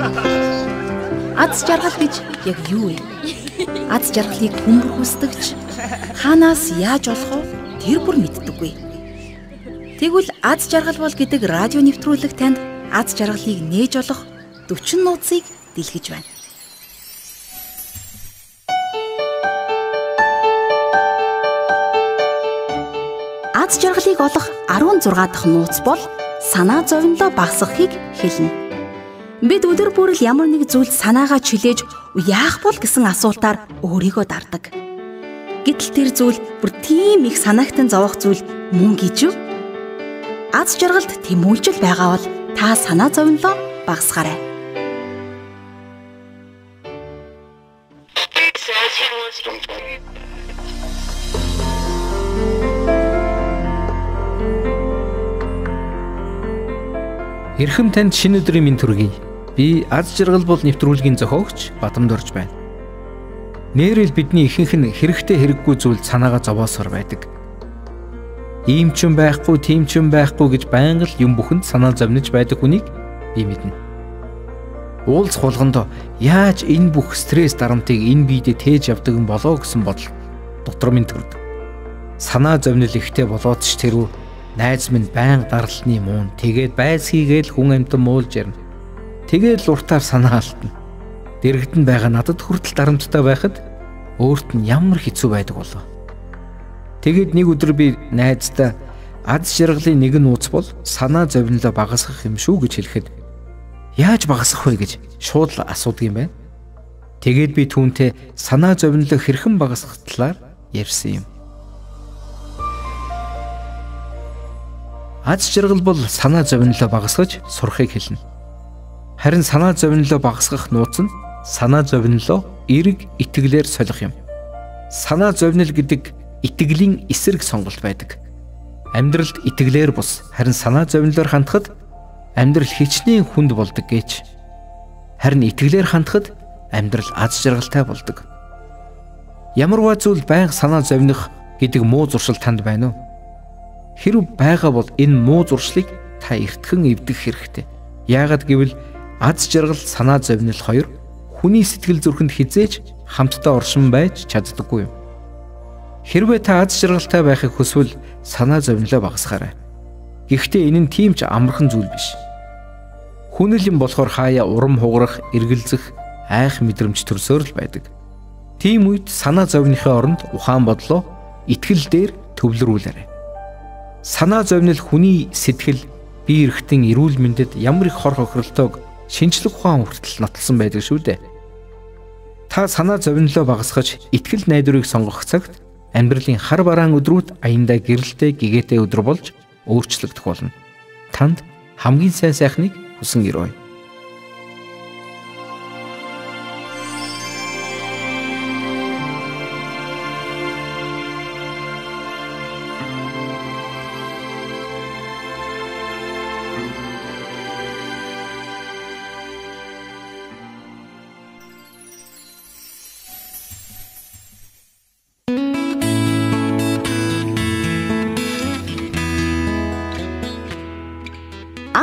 Аз жаргал гэж яг юу вэ? Аз жаргалыг хүмбэр хүсдэгч хаанаас яаж олох вэ? Тэр бүр мэддэггүй. Тэгвэл аз жаргал бол гэдэг радио нэвтрүүлэг танд аз жаргалыг нээж олох 40 нууцыг дэлгэж байна. Аз жаргалыг олох 16 дахь нууц бол санаа зовнилоо багасгахыг хэлнэ. Бид өдөр бүр л ямар нэг зүйлд санаагаа чилээж яах бол гэсэн асуултаар өөрийгөө дардаг. Гэтэл тэр зүйл бүр тийм их санаагтан зовох зүйл мөн гэж юу? Аз жаргалд тэмүүлжил байгаа бол та санаа зовнилоо багасгаарай. Эрхэм танд шинэ өдрийн мэнд хүргэе. Би аз жаргал бол нэвтрүүлгийн зохиогч Бадамдорж байна. Нээрэл бидний ихэнх нь хэрэгтэй хэрэггүй зүйлд санаагаа зовоосоор байдаг. Ийм ч юм байхгүй, тийм ч юм байхгүй гэж байнга л юм бүхэнд санаа зовниж байдаг хүнийг би мэднэ. Уулзах болгондоо яаж энэ бүх стресс дарамтыг энэ биедээ тээж явдаг юм болоо гэсэн бодол дотор минь төрдөг. Санаа зовнил ихтэй болоод ч тэрүү найз минь байнга даралны муун тэгээд байсгийгээл хүн амтан муулж ярина. Тэгээд л уртаар санаа алдна. Дэрэгдэн байгаа надад хүртэл дарамттай байхад өөрт нь ямар хэцүү байдаг болов. Тэгээд нэг өдөр би найздаа аз жаргалын нэгэн нууц бол санаа зовнилоо багасгах юм шүү гэж хэлэхэд яаж багасгах вэ гэж шууд л асуудаг юм байна. Тэгээд би түүнтэй санаа зовнилоо хэрхэн багасгах талаар ярьсан юм. Аз жаргал бол санаа зовнилоо багасгаж сурахыг хэлнэ. Харин санаа зовнилоо багасгах нууц нь санаа зовнилоо эрг итгэлээр солих юм. Санаа зовнил гэдэг итгэлийн эсрэг сонголт байдаг. Амьдралд итгэлээр бус, харин санаа зовнилоор хандхад амьдрал хичнээн хүнд болдог гэж. Харин итгэлээр хандхад амьдрал аз жаргалтай болдог. Ямарваа зүйл байнга санаа зовних гэдэг муу зуршил танд байна уу? Хэрв байгаа бол энэ муу зуршлыг та эртхэн эвдэх хэрэгтэй. Яагаад гэвэл аз жаргал, санаа зовнил хоёр хүний сэтгэл зүрхэнд хизээж хамтдаа оршин байж чаддаггүй юм. Хэрвээ та аз жаргалтай байхыг хүсвэл санаа зовнилоо багасгаарай. Гэхдээ энэ нь тийм ч амархан зүйл биш. Хүнэл юм болохоор хаяа урам хугарах, эргэлзэх, айх мэдрэмж төрсөөр л байдаг. Тийм үед санаа зовныхын оронд ухаан бодлоо итгэл дээр төвлөрүүлээрэй. Санаа зовнил хүний сэтгэл, бие эрхтэн эрүүл мэндэд ямар их хор хохиролтойг шинжлэх ухаан хүртэл нотолсон байдаг шүү дээ. Та санаа зовнилоо багасгаж итгэл найдварыг сонгох цагт амьдралын хар бараан өдрүүд аяндаа гэрэлтэй, гэгээтэй өдөр болж өөрчлөгдөх болно. Танд хамгийн сайн сайхныг хүсэн ирвэ.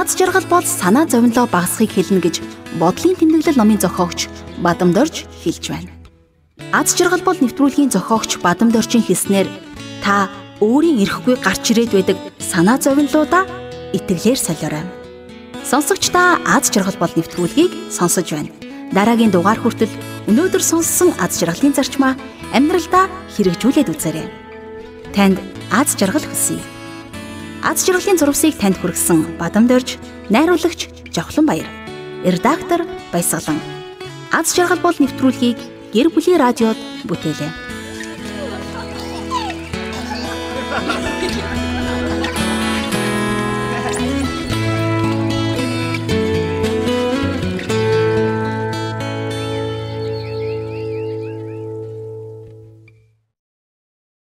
Аз жаргал бол санаа зовнилоо багасхийг хэлнэ гэж бодлын тэмдэглэл номын зохиогч Бадамдорж хэлж байна. Аз жаргал бол нэвтрүүлгийн зохиогч Бадамдоржийн хэлснээр та өөрийн ирэхгүй гарч ирээд байдаг санаа зовнилуудаа итгэлээр солиорой. Сонсогч та аз жаргал бол нэвтрүүлгийг сонсож байна. Дараагийн дугаар хүртэл өнөөдөр сонссон аз жаргалын зарчмаа амьдралдаа хэрэгжүүлээд үзээрэй. Танд аз жаргал хүсье. Аз жаргалын зурвсыг танд хүргэсэн Бадамдорж, найруулагч Жавхлан Баяр, редактор Баясгалан. Аз жаргал бол нэвтрүүлгийг гэр бүлийн радиод бүтээлээ.